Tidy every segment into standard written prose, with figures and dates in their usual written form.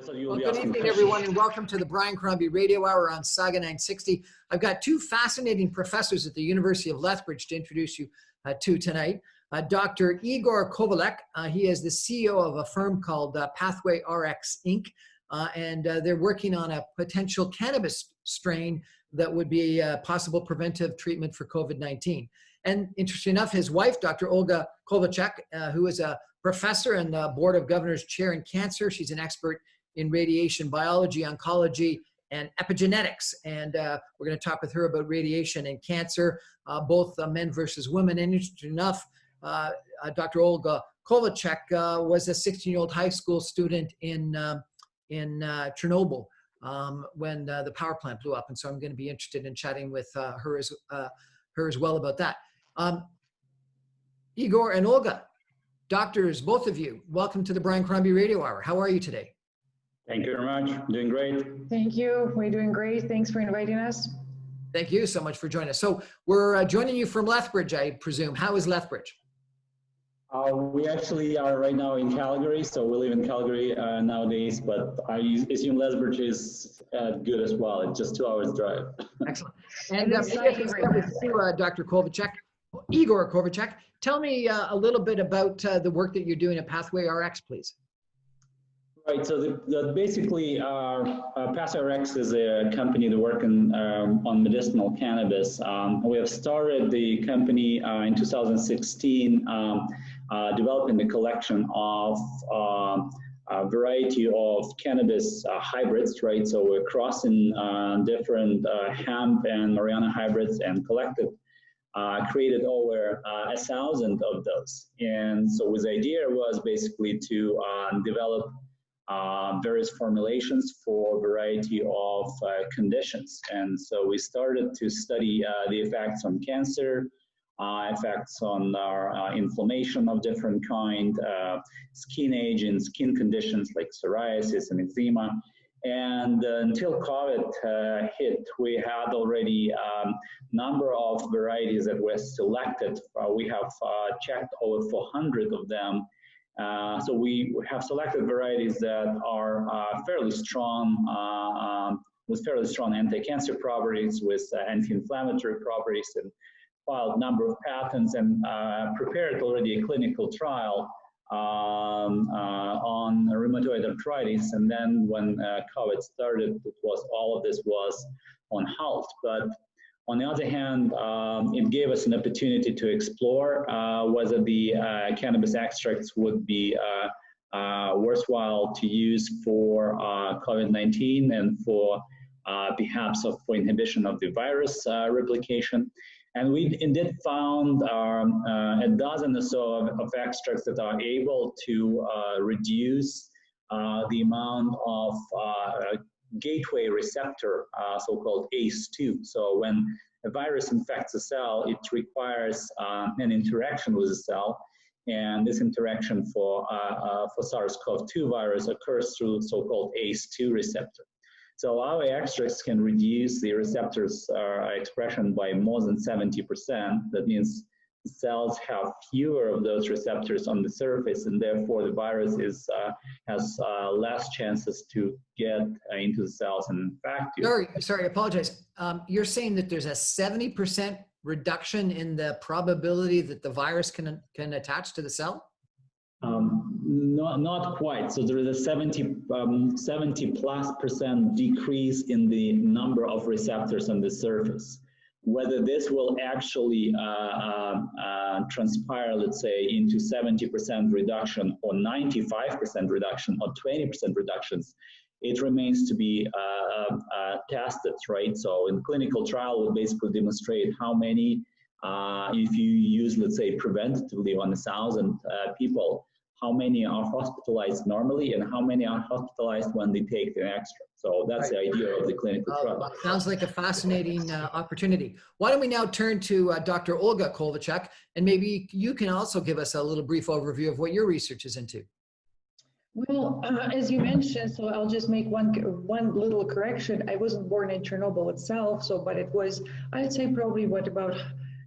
thought you would Well, be good asking evening, questions. everyone, and welcome to the Brian Crombie Radio Hour on Saga 960. I've got two fascinating professors at the University of Lethbridge to introduce you to tonight. Dr. Igor Kovacic, he is the CEO of a firm called Pathway RX Inc., and they're working on a potential cannabis strain that would be a possible preventive treatment for COVID-19. And interesting enough, his wife, Dr. Olga Kovacic, who is a professor and the Board of Governors Chair in Cancer. She's an expert in radiation biology, oncology, and epigenetics. And we're going to talk with her about radiation and cancer, both men versus women. And interesting enough, Dr. Olga Kovacic was a 16-year-old high school student in Chernobyl when the power plant blew up. And so I'm going to be interested in chatting with her as well about that. Igor and Olga, doctors, both of you, welcome to the Brian Crombie Radio Hour. How are you today? Thank you very much. Doing great. Thank you. We're doing great. Thanks for inviting us. Thank you so much for joining us. So we're joining you from Lethbridge, I presume. How is Lethbridge? We actually are right now in Calgary, so we live in Calgary nowadays, but I assume Lethbridge is good as well. It's just 2 hours drive. Excellent. And Dr. Kovacic, Igor Kovacic, tell me a little bit about the work that you're doing at Pathway RX, please. Right, so basically Pathway RX is a company that works on medicinal cannabis. We have started the company in 2016, developing the collection of a variety of cannabis hybrids, right? So we're crossing different hemp and marijuana hybrids and created over 1,000 of those. And so the idea was basically to develop various formulations for a variety of conditions. And so we started to study the effects on cancer, effects on inflammation of different kind, skin aging, skin conditions like psoriasis and eczema. And until COVID hit, we had already a number of varieties that were selected. We have checked over 400 of them. So we have selected varieties that are fairly strong, with fairly strong anti-cancer properties, with anti-inflammatory properties, and filed a number of patents and prepared already a clinical trial on rheumatoid arthritis. And then when COVID started, all of this was on halt. But on the other hand, it gave us an opportunity to explore whether the cannabis extracts would be worthwhile to use for COVID-19 and for perhaps for inhibition of the virus replication. And we indeed found a dozen or so of extracts that are able to reduce the amount of gateway receptor, so-called ACE2. So when a virus infects a cell, it requires an interaction with the cell, and this interaction for SARS-CoV-2 virus occurs through so-called ACE2 receptor. So our extracts can reduce the receptors expression by more than 70%. That means cells have fewer of those receptors on the surface, and therefore the virus has less chances to get into the cells and infect you. Sorry, I apologize. You're saying that there's a 70% reduction in the probability that the virus can attach to the cell? Not quite. So there is a 70+% decrease in the number of receptors on the surface. Whether this will actually transpire, let's say, into 70% reduction or 95% reduction or 20% reductions, it remains to be tested, right? So in clinical trial, we'll basically demonstrate how many, if you use, let's say, preventatively on 1,000 people, how many are hospitalized normally and how many are hospitalized when they take the extra. So that's the idea of the clinical trial. Sounds like a fascinating opportunity. Why don't we now turn to Dr. Olga Kovacic, and maybe you can also give us a little brief overview of what your research is into. Well, as you mentioned, so I'll just make one little correction. I wasn't born in Chernobyl itself, but it was, I'd say probably about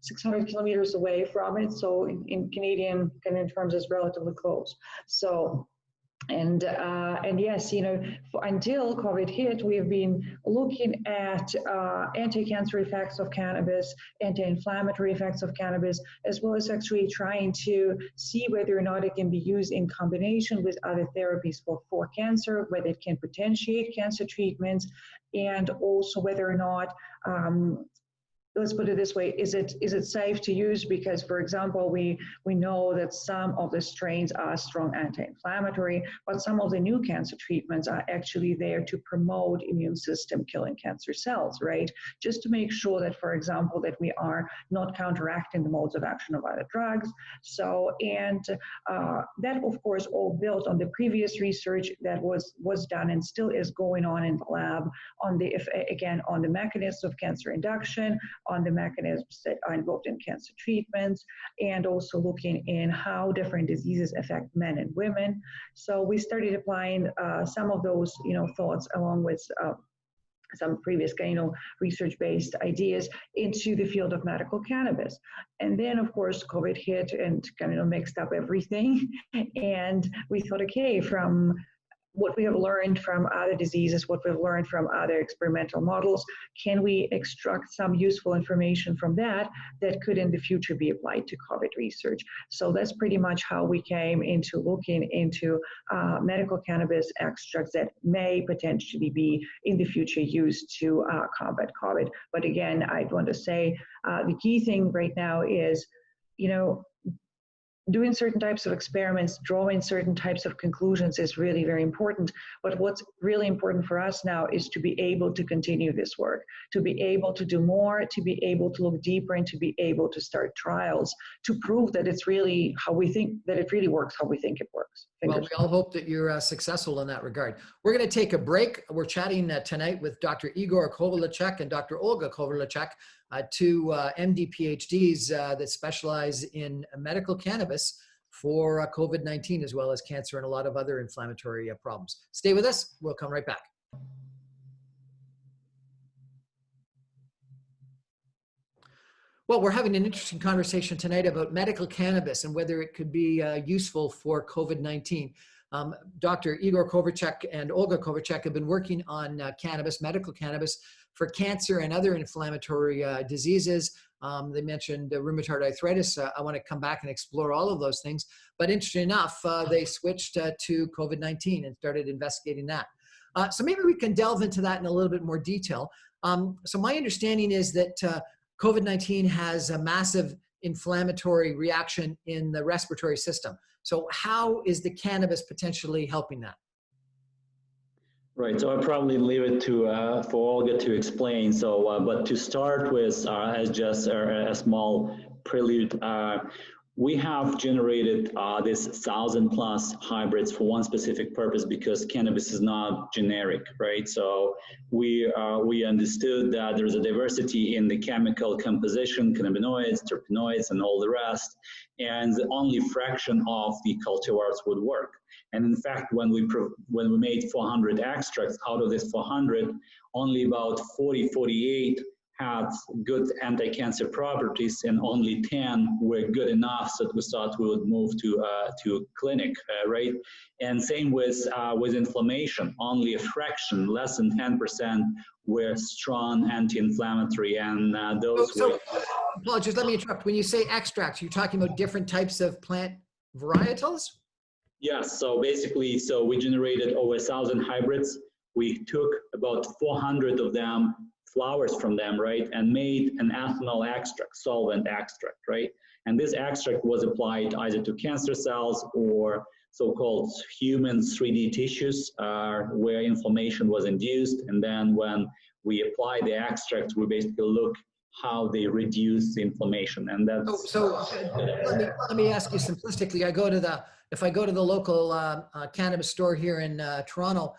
600 kilometers away from it. So in Canadian terms, it's relatively close. So And yes, until COVID hit, we have been looking at anti-cancer effects of cannabis, anti-inflammatory effects of cannabis, as well as actually trying to see whether or not it can be used in combination with other therapies for cancer, whether it can potentiate cancer treatments, and also whether or not let's put it this way, is it safe to use? Because, for example, we know that some of the strains are strong anti-inflammatory, but some of the new cancer treatments are actually there to promote immune system killing cancer cells, right? Just to make sure that, for example, that we are not counteracting the modes of action of other drugs. So, and that, of course, all built on the previous research that was done and still is going on in the lab on on the mechanisms of cancer induction, on the mechanisms that are involved in cancer treatments, and also looking in how different diseases affect men and women. So we started applying some of those, thoughts along with some previous, research-based ideas into the field of medical cannabis. And then, of course, COVID hit and mixed up everything. And we thought, okay, from what we have learned from other diseases, what we've learned from other experimental models, can we extract some useful information from that could in the future be applied to COVID research? So that's pretty much how we came into looking into medical cannabis extracts that may potentially be in the future used to combat COVID. But again, I want to say the key thing right now is, doing certain types of experiments, drawing certain types of conclusions is really very important. But what's really important for us now is to be able to continue this work, to be able to do more, to be able to look deeper, and to be able to start trials to prove that it's really how we think, that it really works how we think it works. Well, we all hope that you're successful in that regard. We're going to take a break. We're chatting tonight with Dr. Igor Kovacic and Dr. Olga Kovacic, two MD PhDs that specialize in medical cannabis for COVID-19, as well as cancer and a lot of other inflammatory problems. Stay with us. We'll come right back. Well, we're having an interesting conversation tonight about medical cannabis and whether it could be useful for COVID-19. Dr. Igor Kovacic and Olga Kovacic have been working on cannabis, medical cannabis, for cancer and other inflammatory diseases. They mentioned rheumatoid arthritis. I want to come back and explore all of those things. But interesting enough, they switched to COVID-19 and started investigating that. So maybe we can delve into that in a little bit more detail. So my understanding is that COVID-19 has a massive inflammatory reaction in the respiratory system. So how is the cannabis potentially helping that? Right, so I'll probably leave it to for Olga to explain. So, but to start with, as just a small prelude, we have generated this 1,000+ hybrids for one specific purpose, because cannabis is not generic, right? So we understood that there's a diversity in the chemical composition, cannabinoids, terpenoids, and all the rest, and only fraction of the cultivars would work. And in fact, when we made 400 extracts, out of this 400, only about 48 had good anti-cancer properties, and only 10 were good enough that we thought we would move to clinic, right? And same with inflammation. Only a fraction, less than 10%, were strong anti-inflammatory, and those were. Paul, just let me interrupt. When you say extracts, you're talking about different types of plant varietals? Yes. So basically, we generated over 1,000 hybrids. We took about 400 of them, flowers from them, right, and made an ethanol extract, solvent extract, right? And this extract was applied either to cancer cells or so-called human 3D tissues where inflammation was induced. And then when we apply the extract, we basically look how they reduce the inflammation. And that's let me ask you simplistically. If I go to the local cannabis store here in Toronto,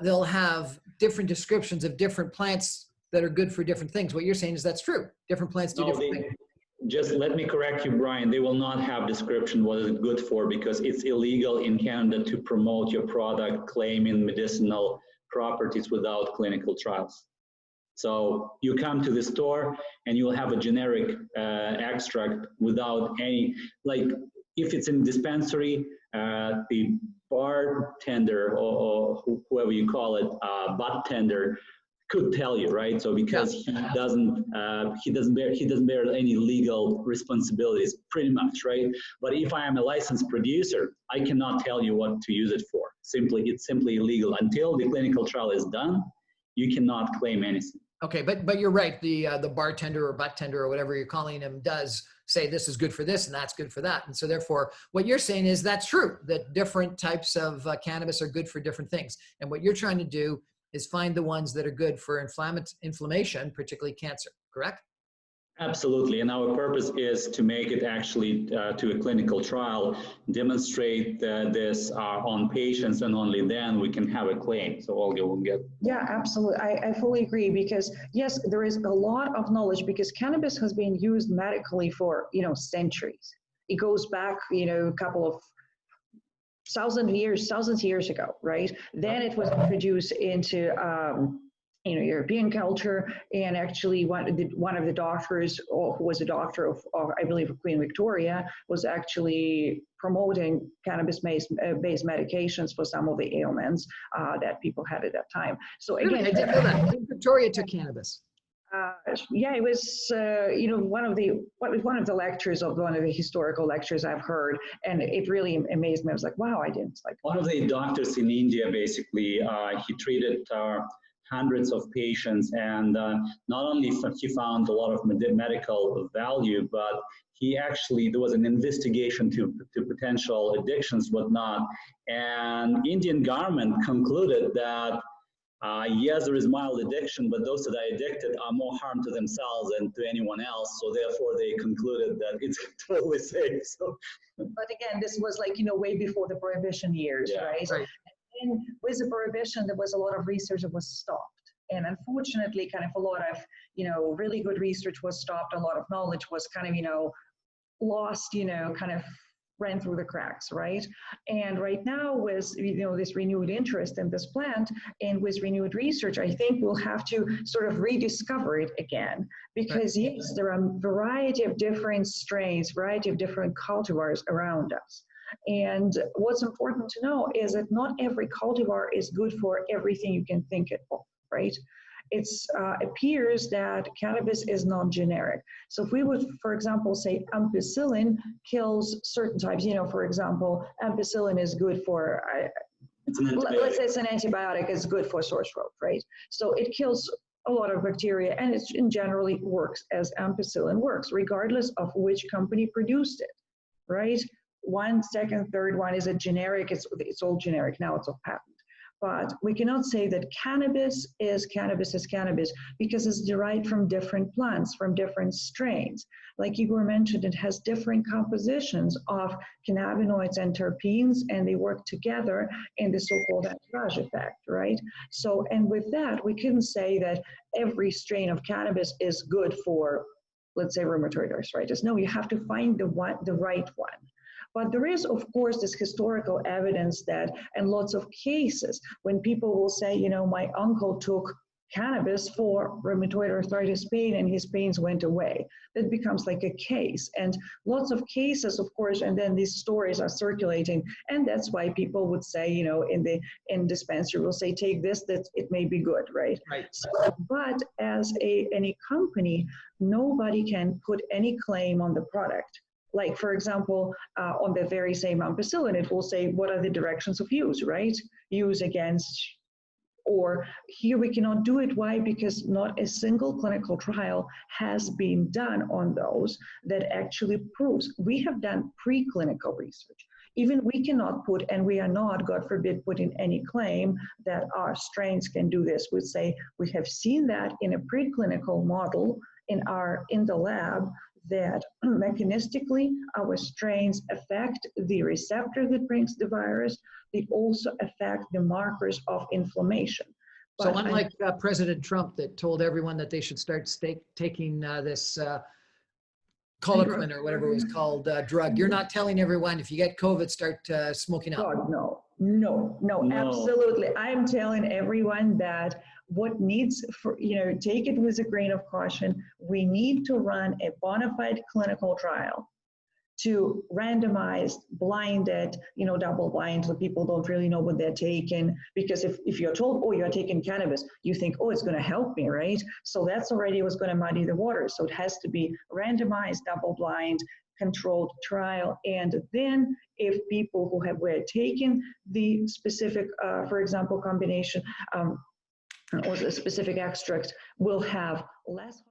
they'll have different descriptions of different plants that are good for different things. What you're saying is that's true. Different plants do different things. Just let me correct you, Brian. They will not have description what it's good for, because it's illegal in Canada to promote your product claiming medicinal properties without clinical trials. So you come to the store and you'll have a generic extract without any, like if it's in dispensary, the bartender or whoever you call it, butt tender, could tell you, right? So because he doesn't bear any legal responsibilities, pretty much, right? But if I am a licensed producer, I cannot tell you what to use it for. It's simply illegal until the clinical trial is done. You cannot claim anything. Okay, but you're right. The bartender or butt tender or whatever you're calling him does say this is good for this and that's good for that. And so therefore, what you're saying is that's true, that different types of cannabis are good for different things. And what you're trying to do is find the ones that are good for inflammation, particularly cancer, correct? Absolutely, and our purpose is to make it actually to a clinical trial, demonstrate this on patients, and only then we can have a claim. So Olga will get. Yeah, absolutely. I fully agree, because yes, there is a lot of knowledge, because cannabis has been used medically for, centuries. It goes back, a couple of thousands of years ago, right? Then it was introduced into European culture, and actually one of the doctors, who was a doctor of I believe of Queen Victoria, was actually promoting cannabis-based medications for some of the ailments that people had at that time. So again, really? I didn't know that. Queen Victoria took cannabis. Yeah, it was one of the lectures of one of the historical lectures I've heard, and it really amazed me. I was like, wow, I didn't like. One of the doctors in India, basically, he treated hundreds of patients, and not only he found a lot of medical value, but there was an investigation to potential addictions, whatnot, and Indian government concluded that yes, there is mild addiction, but those that are addicted are more harm to themselves than to anyone else. So therefore, they concluded that it's totally safe. So, but again, this was way before the prohibition years, right? And with the prohibition, there was a lot of research that was stopped. And unfortunately, kind of a lot of, really good research was stopped. A lot of knowledge was kind of, lost, kind of ran through the cracks, right? And right now, with this renewed interest in this plant and with renewed research, I think we'll have to sort of rediscover it again, because yes, there are a variety of different strains, variety of different cultivars around us. And what's important to know is that not every cultivar is good for everything you can think it of, right? It appears that cannabis is non-generic. So if we would, for example, say ampicillin kills certain types, for example, ampicillin is good for, let's say it's an antibiotic, it's good for sore throat, right? So it kills a lot of bacteria, and it generally works as ampicillin works, regardless of which company produced it, right? One, second, third one is a generic, it's all generic, now it's all patent. But we cannot say that cannabis is cannabis, because it's derived from different plants, from different strains. Like Igor mentioned, it has different compositions of cannabinoids and terpenes, and they work together in the so-called entourage effect, right? So, and with that, we couldn't say that every strain of cannabis is good for, let's say, rheumatoid arthritis. No, you have to find the right one. But there is, of course, this historical evidence that, and lots of cases, when people will say, my uncle took cannabis for rheumatoid arthritis pain and his pains went away. That becomes like a case. And lots of cases, of course, and then these stories are circulating. And that's why people would say, in dispensary, will say, take this, that it may be good, right? So, but as any company, nobody can put any claim on the product. Like, for example, on the very same ampicillin, it will say, what are the directions of use, right? Use against, or here we cannot do it. Why? Because not a single clinical trial has been done on those that actually proves. We have done preclinical research. Even we cannot put, and we are not, God forbid, putting any claim that our strains can do this. We say we have seen that in a preclinical model in the lab, that mechanistically our strains affect the receptor that brings the virus. They also affect the markers of inflammation. So unlike President Trump that told everyone that they should start taking this Colloquin or whatever it was called drug, you're not telling everyone if you get COVID, start smoking up. God, no, absolutely. I'm telling everyone that what needs for, take it with a grain of caution. We need to run a bona fide clinical trial to randomized, blinded, double blind, so people don't really know what they're taking. Because if you're told, oh, you're taking cannabis, you think, oh, it's going to help me, right? So that's already what's going to muddy the water. So it has to be randomized, double blind, controlled trial. And then if people who were taking the specific, for example, combination or the specific extract will have less